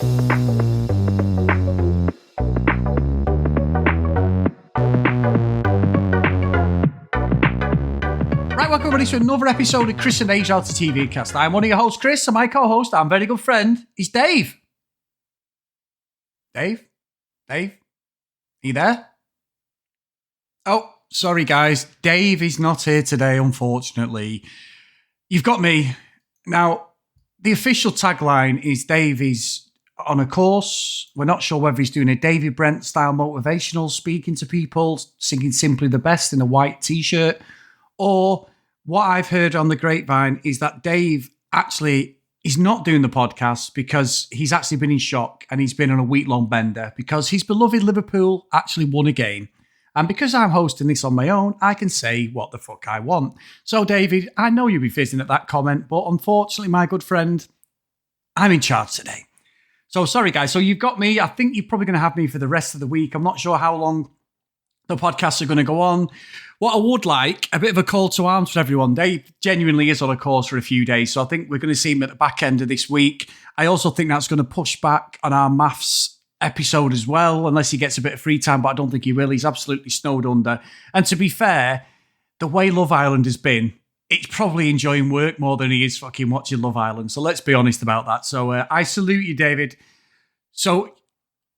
Welcome everybody to another episode of Chris and Dave's Reality TV Cast. I'm one of your hosts, Chris, and my co-host, our very good friend, is Dave. Dave? Are you there? Oh, sorry guys, Dave is not here today, unfortunately. You've got me. Now, the official tagline is Dave is on a course. We're not sure whether he's doing a David Brent style motivational, speaking to people, singing Simply the Best in a white t-shirt, or what I've heard on the grapevine is that Dave actually is not doing the podcast because he's actually been in shock and he's been on a week-long bender because his beloved Liverpool actually won a game. And because I'm hosting this on my own, I can say what the fuck I want. So, David, I know you'll be fizzing at that comment, but unfortunately, my good friend, I'm in charge today. So, sorry, guys. So, you've got me. I think you're probably going to have me for the rest of the week. I'm not sure how long the podcasts are going to go on. What I would like, a bit of a call to arms for everyone. Dave genuinely is on a course for a few days, so I think we're going to see him at the back end of this week. I also think that's going to push back on our maths episode as well, unless he gets a bit of free time, but I don't think he will. He's absolutely snowed under. And to be fair, the way Love Island has been, it's probably enjoying work more than he is fucking watching Love Island. So let's be honest about that. So I salute you, David. So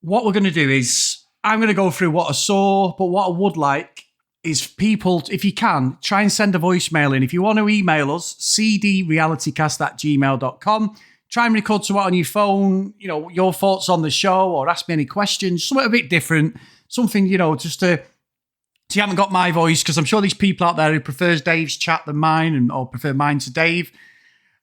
what we're going to do is, I'm going to go through what I saw, but what I would like is people, if you can, try and send a voicemail in. If you want to email us, cdrealitycast@gmail.com. Try and record to it on your phone, you know, your thoughts on the show or ask me any questions, something a bit different, something, you know, just to, so you haven't got my voice, because I'm sure there's people out there who prefers Dave's chat than mine or prefer mine to Dave.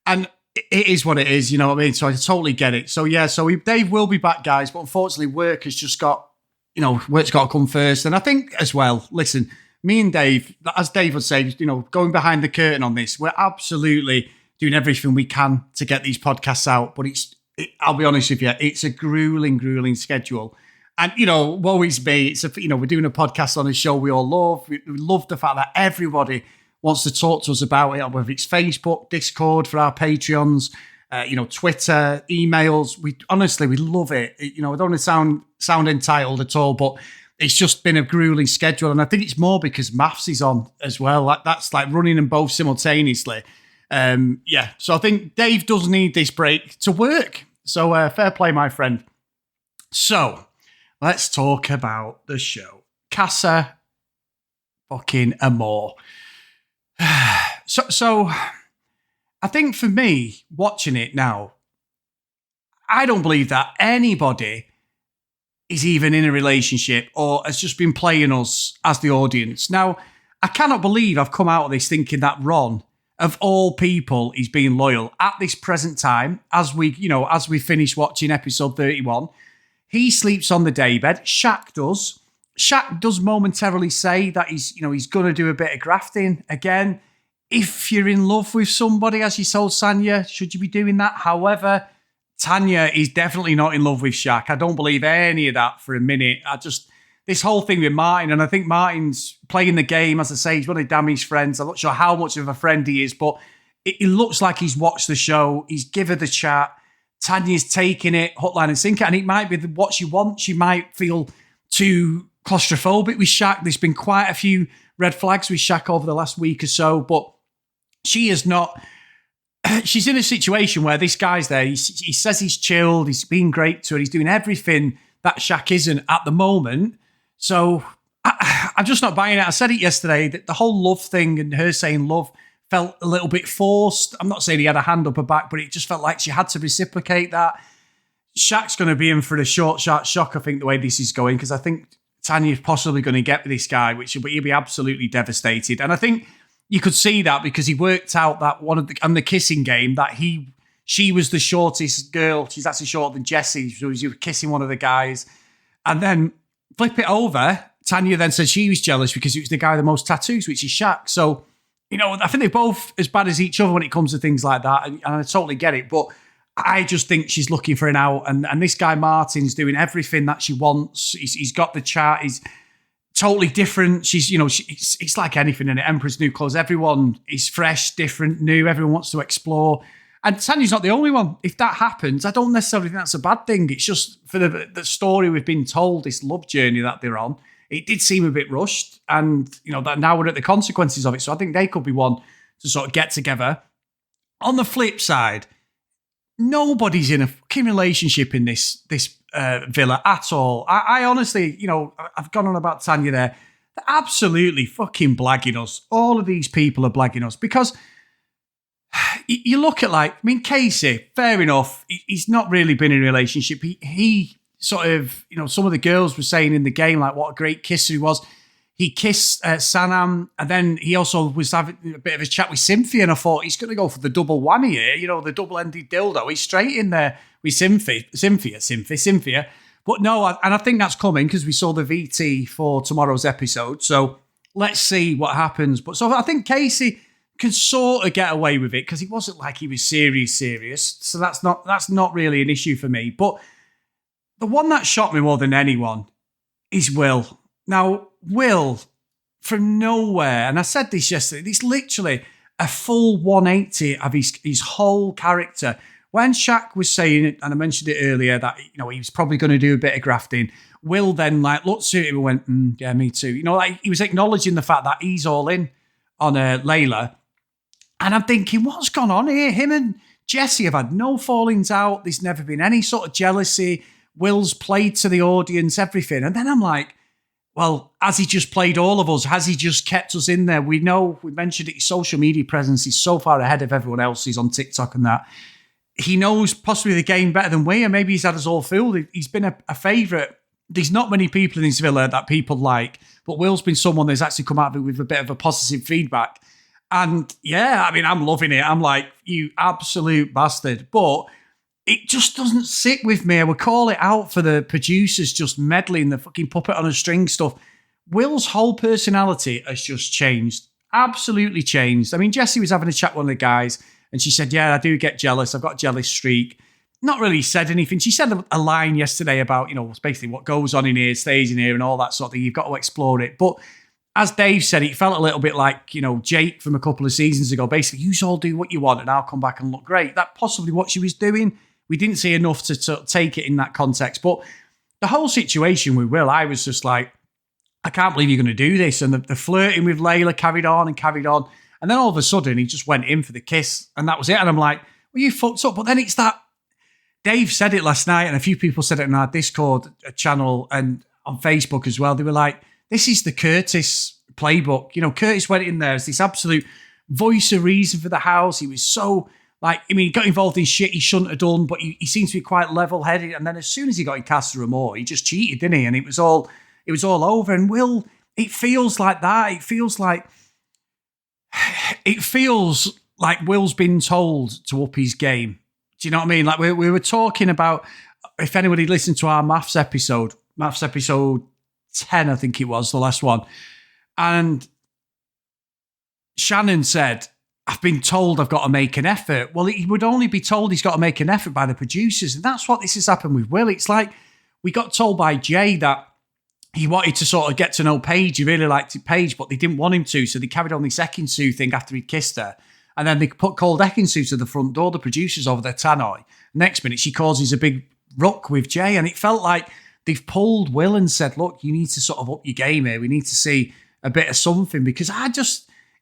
And it is what it is, you know what I mean? So I totally get it. So yeah, Dave will be back, guys, but unfortunately work has just got, you know, work's got to come first. And I think as well, listen, me and Dave, as Dave would say, you know, going behind the curtain on this, we're absolutely doing everything we can to get these podcasts out. But I'll be honest with you, it's a grueling schedule. And, you know, woe is me. We're doing a podcast on a show we all love. We love the fact that everybody wants to talk to us about it, whether it's Facebook, Discord for our Patreons, Twitter, emails. We love it. You know, I don't want to sound entitled at all, but it's just been a grueling schedule. And I think it's more because maths is on as well. That's like running them both simultaneously. So I think Dave does need this break to work. So fair play, my friend. So let's talk about the show. Casa fucking Amor. So I think for me, watching it now, I don't believe that anybody is even in a relationship or has just been playing us as the audience. Now, I cannot believe I've come out of this thinking that Ron, of all people, is being loyal at this present time. As we finish watching episode 31, he sleeps on the daybed. Shaq does. Shaq does momentarily say that he's going to do a bit of grafting again. If you're in love with somebody, as you told Sanya, should you be doing that? However, Tanya is definitely not in love with Shaq. I don't believe any of that for a minute. This whole thing with Martin, and I think Martin's playing the game, as I say, he's one of Dammy's friends. I'm not sure how much of a friend he is, but it looks like he's watched the show. He's given the chat. Tanya's taking it, hook, line, and sinker, and it might be what she wants. She might feel too claustrophobic with Shaq. There's been quite a few red flags with Shaq over the last week or so, but she is not. She's in a situation where this guy's there. He says he's chilled. He's being great to her. He's doing everything that Shaq isn't at the moment. So I'm just not buying it. I said it yesterday that the whole love thing and her saying love felt a little bit forced. I'm not saying he had a hand up her back, but it just felt like she had to reciprocate that. Shaq's going to be in for a short, sharp shock, I think, the way this is going, because I think Tanya's possibly going to get with this guy, which he'll be absolutely devastated. And I think you could see that because he worked out that on the kissing game that she was the shortest girl. She's actually shorter than Jessie. So he was kissing one of the guys. And then flip it over. Tanya then said she was jealous because it was the guy with the most tattoos, which is Shaq. So, you know, I think they're both as bad as each other when it comes to things like that. And I totally get it. But I just think she's looking for an out. And this guy, Martin's doing everything that she wants. He's got the chat. He's totally different. It's like anything in Emperor's New Clothes. Everyone is fresh, different, new. Everyone wants to explore. And Tanya's not the only one. If that happens, I don't necessarily think that's a bad thing. It's just for the story we've been told, this love journey that they're on, it did seem a bit rushed. And, that now we're at the consequences of it. So I think they could be one to sort of get together. On the flip side, nobody's in a fucking relationship in this villa at all. I honestly, I've gone on about Tanya there. They're absolutely fucking blagging us. All of these people are blagging us because you look at Casey, fair enough. He's not really been in a relationship. He sort of, some of the girls were saying in the game, like, what a great kisser he was. He kissed Sanam, and then he also was having a bit of a chat with Cynthia, and I thought he's going to go for the double whammy here, the double-ended dildo. He's straight in there with Cynthia. But no, and I think that's coming because we saw the VT for tomorrow's episode. So let's see what happens. But so I think Casey can sort of get away with it because it wasn't like he was serious. So that's not really an issue for me. But the one that shocked me more than anyone is Will. Now, Will, from nowhere, and I said this yesterday, it's literally a full 180 of his whole character. When Shaq was saying, and I mentioned it earlier, that he was probably going to do a bit of grafting, Will then looked at him and went, yeah, me too. He was acknowledging the fact that he's all in on Layla. And I'm thinking, what's gone on here? Him and Jesse have had no fallings out. There's never been any sort of jealousy. Will's played to the audience, everything. And then I'm like, well, has he just played all of us? Has he just kept us in there? We know, we mentioned it, his social media presence is so far ahead of everyone else. He's on TikTok and that. He knows possibly the game better than we, and maybe he's had us all fooled. He's been a favourite. There's not many people in this villa that people like, but Will's been someone that's actually come out of it with a bit of a positive feedback. And yeah, I mean, I'm loving it. I'm like, you absolute bastard. But it just doesn't sit with me. I would call it out for the producers just meddling, the fucking puppet on a string stuff. Will's whole personality has just changed. Absolutely changed. I mean, Jessie was having a chat with one of the guys and she said, yeah, I do get jealous. I've got a jealous streak. Not really said anything. She said a line yesterday about, basically what goes on in here, stays in here and all that sort of thing. You've got to explore it. But as Dave said, it felt a little bit like, Jake from a couple of seasons ago. Basically, you all do what you want and I'll come back and look great. That's possibly what she was doing. We didn't see enough to take it in that context. But the whole situation with Will, I was just like, I can't believe you're going to do this. And the flirting with Layla carried on. And then all of a sudden, he just went in for the kiss. And that was it. And I'm like, well, you fucked up. But then it's that, Dave said it last night, and a few people said it in our Discord channel and on Facebook as well. They were like, this is the Curtis playbook. Curtis went in there as this absolute voice of reason for the house. He was so, he got involved in shit he shouldn't have done, but he seems to be quite level-headed. And then as soon as he got in Casa Amor, he just cheated, didn't he? And it was all over. And Will, it feels like that. It feels like Will's been told to up his game. Do you know what I mean? Like we were talking about, if anybody listened to our maths episode 10, I think it was, the last one. And Shannon said, I've been told I've got to make an effort. Well, he would only be told he's got to make an effort by the producers. And that's what this has happened with Will. It's like we got told by Jay that he wanted to sort of get to know Paige. He really liked Paige, but they didn't want him to. So they carried on this Ekin-Su thing after he kissed her. And then they put called Ekin-Su to the front door, the producers over their tannoy. Next minute, she causes a big ruck with Jay. And it felt like they've pulled Will and said, look, you need to sort of up your game here. We need to see a bit of something. Because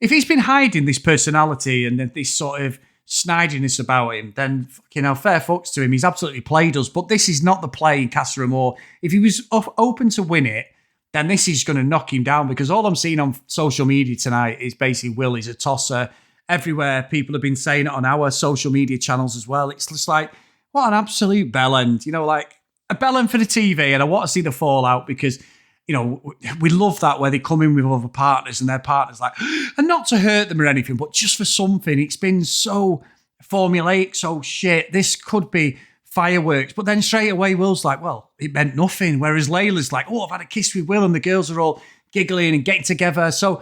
if he's been hiding this personality and this sort of snidiness about him, then, fair fucks to him. He's absolutely played us. But this is not the play in Casa Amor. If he was open to win it, then this is going to knock him down. Because all I'm seeing on social media tonight is basically Will is a tosser. Everywhere, people have been saying it on our social media channels as well. It's just like, what an absolute bellend. Like a bellend for the TV. And I want to see the fallout because, we love that where they come in with other partners and their partners and not to hurt them or anything, but just for something. It's been so formulaic, so shit. This could be fireworks. But then straight away, Will's like, well, it meant nothing. Whereas Layla's like, oh, I've had a kiss with Will and the girls are all giggling and getting together. So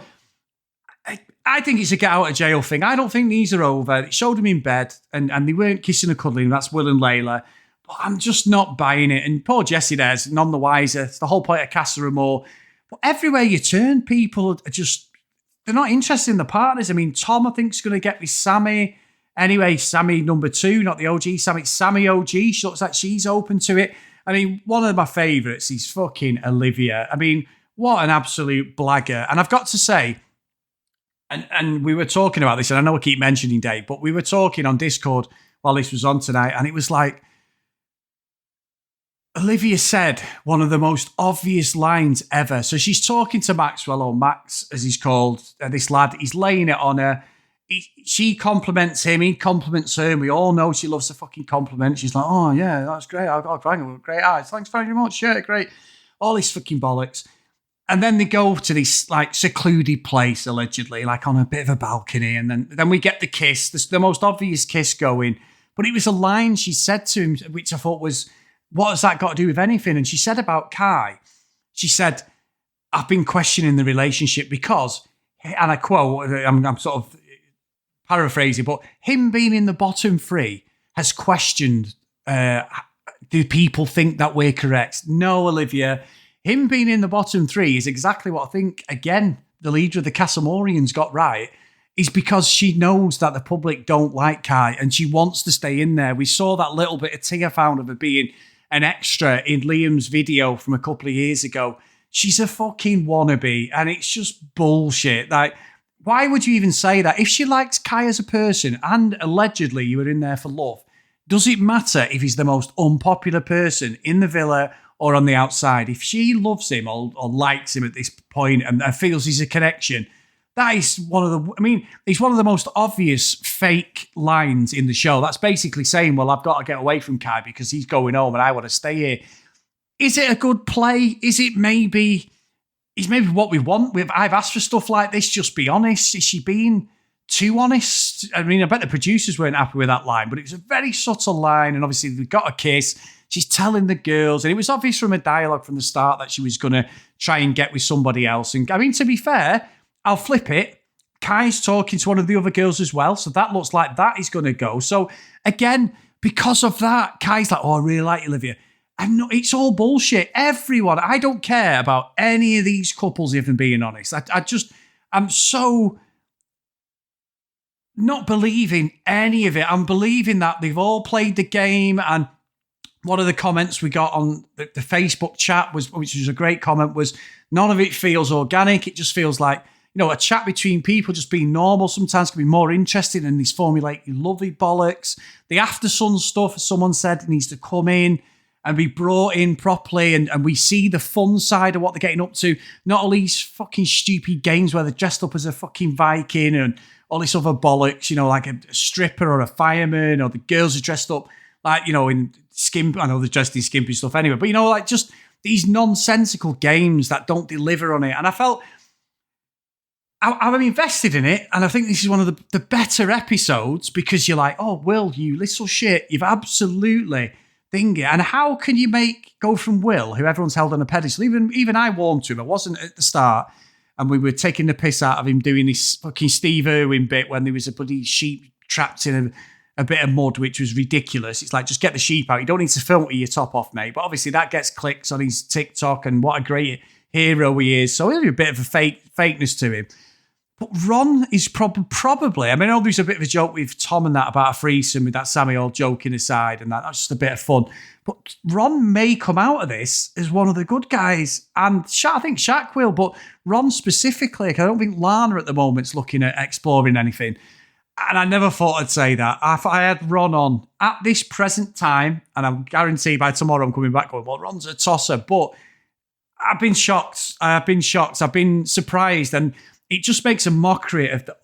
I think it's a get out of jail thing. I don't think these are over. It showed them in bed and they weren't kissing or cuddling. That's Will and Layla. But I'm just not buying it. And poor Jessie there's none the wiser. It's the whole point of Casa Amor. But everywhere you turn, people are just, they're not interested in the partners. I mean, Tom, I think, is going to get with Sammy. Anyway, Sammy number 2, not the OG, Sammy OG. She looks like she's open to it. I mean, one of my favourites is fucking Olivia. I mean, what an absolute blagger. And I've got to say, and we were talking about this, and I know I keep mentioning Dave, but we were talking on Discord while this was on tonight, and it was like, Olivia said one of the most obvious lines ever. So she's talking to Maxwell, or Max, as he's called, this lad. He's laying it on her. She compliments him. He compliments her. And we all know she loves a fucking compliment. She's like, oh, yeah, that's great. I've got great eyes. Thanks very much. Yeah, great. All this fucking bollocks. And then they go to this like secluded place, allegedly, like on a bit of a balcony. And then we get the kiss, the most obvious kiss going. But it was a line she said to him, which I thought was, what has that got to do with anything? And she said about Kai, she said, I've been questioning the relationship because, and I quote, I'm sort of paraphrasing, but him being in the bottom 3 has questioned, do people think that we're correct? No, Olivia. Him being in the bottom 3 is exactly what I think, again, the leader of the Casa Amorians got right, is because she knows that the public don't like Kai and she wants to stay in there. We saw that little bit of tea I found of her being an extra in Liam's video from a couple of years ago. She's a fucking wannabe and it's just bullshit. Like, why would you even say that? If she likes Kai as a person and allegedly you were in there for love, does it matter if he's the most unpopular person in the villa or on the outside? If she loves him or likes him at this point and feels he's a connection, that is it's one of the most obvious fake lines in the show. That's basically saying, well, I've got to get away from Kai because he's going home and I want to stay here. Is it a good play? Is maybe what we want? I've asked for stuff like this. Just be honest. Is she being too honest? I mean, I bet the producers weren't happy with that line, but it was a very subtle line. And obviously, we've got a kiss. She's telling the girls, and it was obvious from a dialogue from the start that she was going to try and get with somebody else. And I mean, to be fair, I'll flip it. Kai's talking to one of the other girls as well, so that looks like that is going to go. So again, because of that, Kai's like, oh, I really like Olivia. It's all bullshit. Everyone, I don't care about any of these couples, even being honest. I'm so not believing any of it. I'm believing that they've all played the game. And one of the comments we got on the Facebook chat which was a great comment, was none of it feels organic. It just feels like, a chat between people just being normal sometimes can be more interesting than these formulating lovely bollocks. The after sun stuff, as someone said, needs to come in and be brought in properly, and we see the fun side of what they're getting up to. Not all these fucking stupid games where they're dressed up as a fucking Viking and all this other bollocks, like a stripper or a fireman, or the girls are dressed up like, in skimp. I know they're dressed in skimpy stuff anyway, but like just these nonsensical games that don't deliver on it. And I felt I'm invested in it, and I think this is one of the better episodes because you're like, oh, Will, you little shit, you've absolutely thinged it. And how can you go from Will, who everyone's held on a pedestal? Even I warmed to him. I wasn't at the start, and we were taking the piss out of him doing this fucking Steve Irwin bit when there was a bloody sheep trapped in a bit of mud, which was ridiculous. It's like, just get the sheep out. You don't need to filter your top off, mate. But obviously that gets clicks on his TikTok, and what a great hero he is. So there's a bit of a fakeness to him. But Ron is probably, I know there's a bit of a joke with Tom and that about a threesome with that Sammy all joking aside, and that's just a bit of fun. But Ron may come out of this as one of the good guys, and I think Shaq will, but Ron specifically, I don't think Lana at the moment's looking at exploring anything. And I never thought I'd say that. I had Ron on at this present time, and I'm guaranteed by tomorrow I'm coming back going, well, Ron's a tosser. But I've been shocked. I've been surprised, and it just makes a mockery of the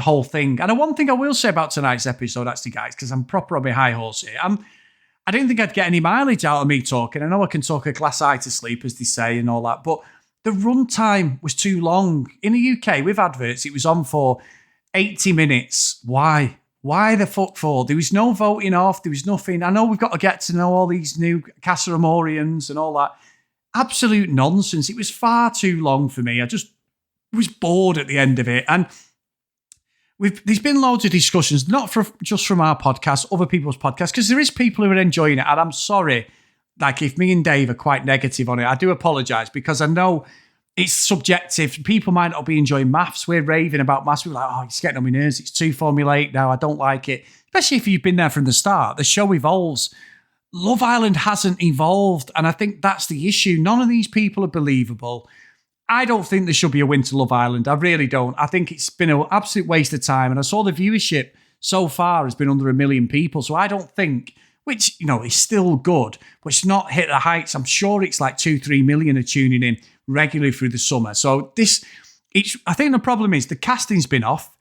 whole thing. And one thing I will say about tonight's episode, actually, guys, because I'm proper on my high horse here, I didn't think I'd get any mileage out of me talking. I know I can talk a glass eye to sleep, as they say, and all that, but the runtime was too long. In the UK, with adverts, it was on for 80 minutes. Why? Why the fuck for? There was no voting off. There was nothing. I know we've got to get to know all these new Casa Amorians and all that. Absolute nonsense. It was far too long for me. I just was bored at the end of it. And there's been loads of discussions, not just from our podcast, other people's podcasts, because there is people who are enjoying it. And I'm sorry, like if me and Dave are quite negative on it, I do apologise, because I know it's subjective. People might not be enjoying maths. We're raving about maths. We're like, oh, it's getting on my nerves. It's too formulaic now. I don't like it. Especially if you've been there from the start. The show evolves. Love Island hasn't evolved. And I think that's the issue. None of these people are believable. I don't think there should be a Winter Love Island. I really don't. I think it's been an absolute waste of time. And I saw the viewership so far has been under 1 million people. So I don't think, which, is still good, but it's not hit the heights. I'm sure it's like 2-3 million are tuning in regularly through the summer. So I think the problem is the casting's been off.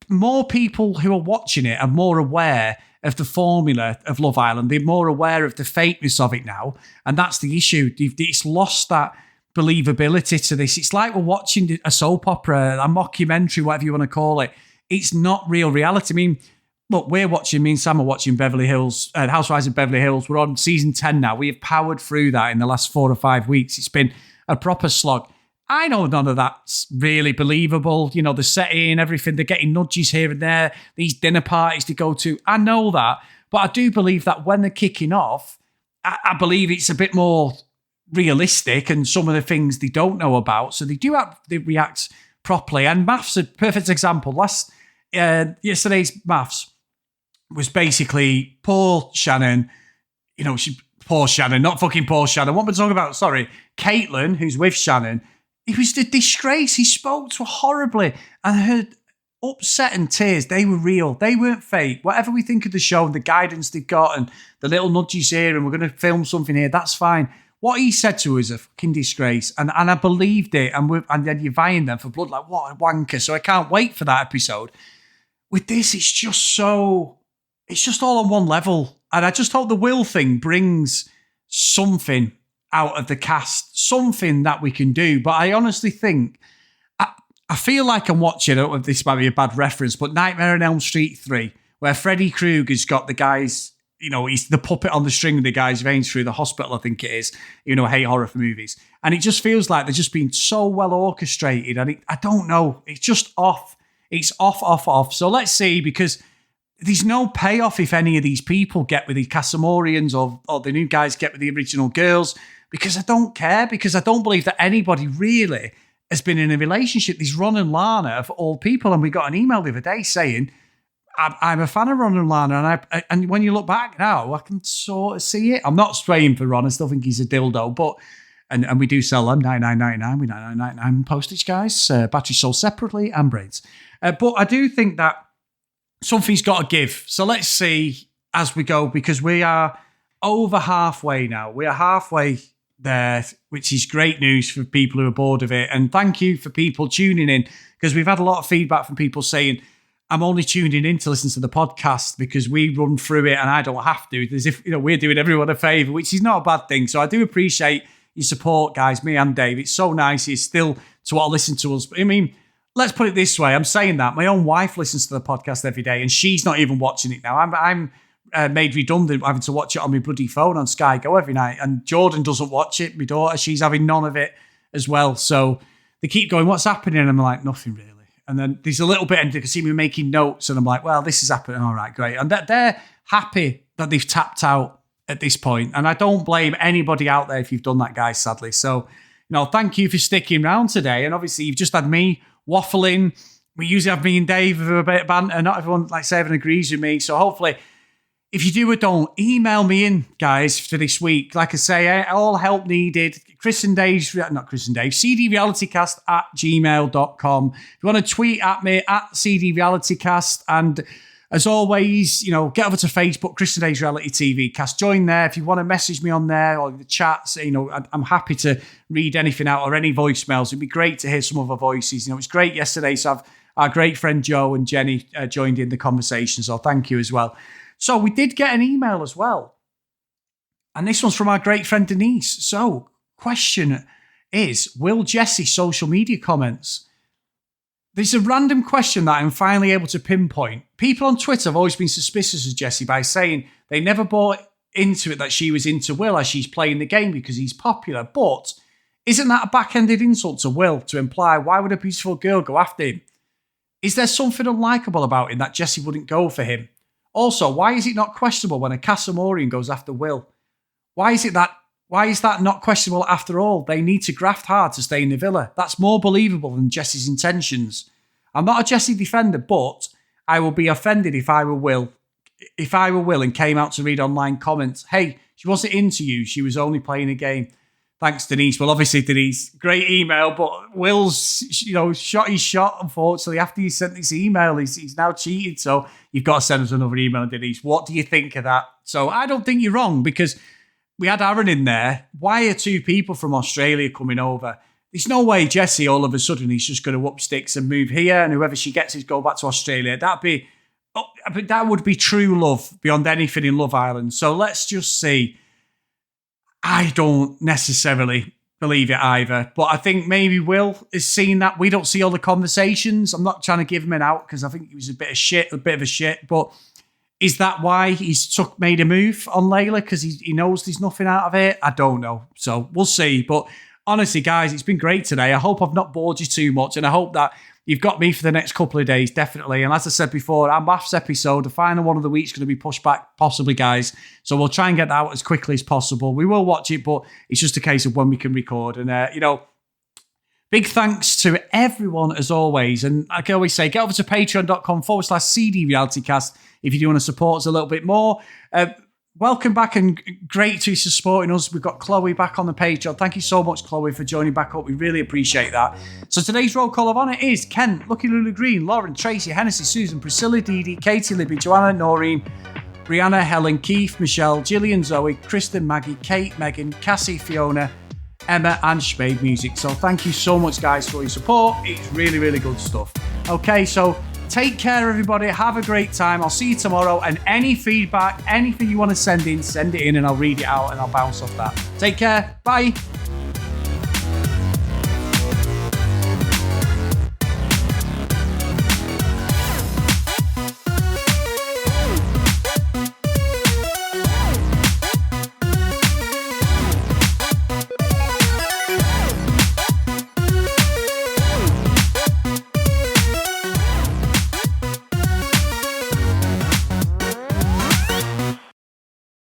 More people who are watching it are more aware of the formula of Love Island. They're more aware of the fakeness of it now. And that's the issue. It's lost that believability to this. It's like we're watching a soap opera, a mockumentary, whatever you want to call it. It's not real reality. I mean, look, me and Sam are watching Beverly Hills, Housewives of Beverly Hills. We're on season 10 now. We have powered through that in the last 4 or 5 weeks. It's been a proper slog. I know none of that's really believable. The setting, everything. They're getting nudges here and there. These dinner parties to go to. I know that. But I do believe that when they're kicking off, I believe it's a bit more realistic and some of the things they don't know about. So they react properly. And maths a perfect example. Yesterday's maths was basically poor Shannon. Poor Shannon, not fucking poor Shannon. What am I talking about? Sorry. Caitlin, who's with Shannon, it was a disgrace. He spoke to her horribly. And her upset and tears, they were real. They weren't fake. Whatever we think of the show and the guidance they've got and the little nudges here and we're going to film something here, that's fine. What he said to her is a fucking disgrace. And I believed it. And then you're vying them for blood. Like, what a wanker. So I can't wait for that episode. With this, it's just all on one level. And I just hope the Will thing brings something out of the cast, something that we can do. But I honestly think, I feel like I'm watching, I don't know if this might be a bad reference, but Nightmare on Elm Street 3, where Freddy Krueger's got the guys, he's the puppet on the string of the guy's veins through the hospital, I think it is. I hate horror movies. And it just feels like they're just being so well orchestrated. And I don't know, it's just off. It's off. So let's see, because there's no payoff if any of these people get with the Casa Amorians or the new guys get with the original girls, because I don't care, because I don't believe that anybody really has been in a relationship. There's Ron and Lana of all people, and we got an email the other day saying, I'm a fan of Ron and Lana, and when you look back now, I can sort of see it. I'm not swaying for Ron. I still think he's a dildo, but and we do sell them, $99.99 with $99.99 postage, guys. Batteries sold separately and braids. But I do think that something's got to give. So let's see as we go, because we are over halfway now. We are halfway there, which is great news for people who are bored of it. And thank you for people tuning in, because we've had a lot of feedback from people saying, I'm only tuning in to listen to the podcast because we run through it and I don't have to, as if we're doing everyone a favour, which is not a bad thing. So I do appreciate your support, guys, me and Dave. It's so nice. It's still to want to listen to us. I mean, let's put it this way. I'm saying that. My own wife listens to the podcast every day and she's not even watching it now. I'm made redundant having to watch it on my bloody phone on Sky Go every night. And Jordan doesn't watch it. My daughter, she's having none of it as well. So they keep going, what's happening? And I'm like, nothing really. And then there's a little bit, and you can see me making notes, and I'm like, well, this is happening. All right, great. And they're happy that they've tapped out at this point. And I don't blame anybody out there if you've done that, guys, sadly. So, thank you for sticking around today. And obviously, you've just had me waffling. We usually have me and Dave with a bit of banter. Not everyone, like Seven, agrees with me. So hopefully, if you do or don't, email me in, guys, for this week. Like I say, all help needed. cdrealitycast@gmail.com. If you want to tweet at me, @cdrealitycast. And as always, get over to Facebook, Chris and Dave's Reality TV Cast. Join there. If you want to message me on there or the chats, I'm happy to read anything out or any voicemails. It'd be great to hear some of our voices. It was great yesterday to have our great friend Joe and Jenny joined in the conversation. So thank you as well. So we did get an email as well. And this one's from our great friend Denise. So, question is, will Jessie social media comments? There's a random question that I'm finally able to pinpoint. People on Twitter have always been suspicious of Jessie by saying they never bought into it that she was into Will as she's playing the game because he's popular. But isn't that a backhanded insult to Will to imply why would a beautiful girl go after him? Is there something unlikable about him that Jessie wouldn't go for him? Also, why is it not questionable when a Casa Amorian goes after Will? Why is it that Why is that not questionable after all? They need to graft hard to stay in the Villa. That's more believable than Jesse's intentions. I'm not a Jesse defender, but I will be offended if I were Will and came out to read online comments. Hey, she wasn't into you. She was only playing a game. Thanks, Denise. Well, obviously, Denise, great email, but Will's, shot his shot, unfortunately. After he sent this email, he's now cheated. So you've got to send us another email, Denise. What do you think of that? So I don't think you're wrong, because we had Aaron in there. Why are 2 people from Australia coming over? There's no way Jesse, all of a sudden, he's just going to up sticks and move here, and whoever she gets is go back to Australia. That would be true love beyond anything in Love Island. So let's just see. I don't necessarily believe it either, but I think maybe Will is seeing that. We don't see all the conversations. I'm not trying to give him an out because I think he was a bit of a shit, but is that why he's made a move on Layla? Because he knows there's nothing out of it? I don't know. So we'll see. But honestly, guys, it's been great today. I hope I've not bored you too much, and I hope that you've got me for the next couple of days, definitely. And as I said before, our maths episode, the final one of the week, is going to be pushed back, possibly, guys. So we'll try and get that out as quickly as possible. We will watch it, but it's just a case of when we can record. And, big thanks to everyone, as always. And I can always say, get over to patreon.com/CD RealityCast if you do want to support us a little bit more. Welcome back, and great to be supporting us. We've got Chloe back on the Patreon. Thank you so much, Chloe, for joining back up. We really appreciate that. So today's roll call of honour is Ken, Lucky Lulu Green, Lauren, Tracy, Hennessy, Susan, Priscilla, Dee Dee, Katie, Libby, Joanna, Noreen, Brianna, Helen, Keith, Michelle, Gillian, Zoe, Kristen, Maggie, Kate, Megan, Cassie, Fiona, Emma, and Spade Music. So thank you so much, guys, for your support. It's really, really good stuff. Okay, so take care, everybody. Have a great time. I'll see you tomorrow. And any feedback, anything you want to send it in, and I'll read it out and I'll bounce off that. Take care. Bye.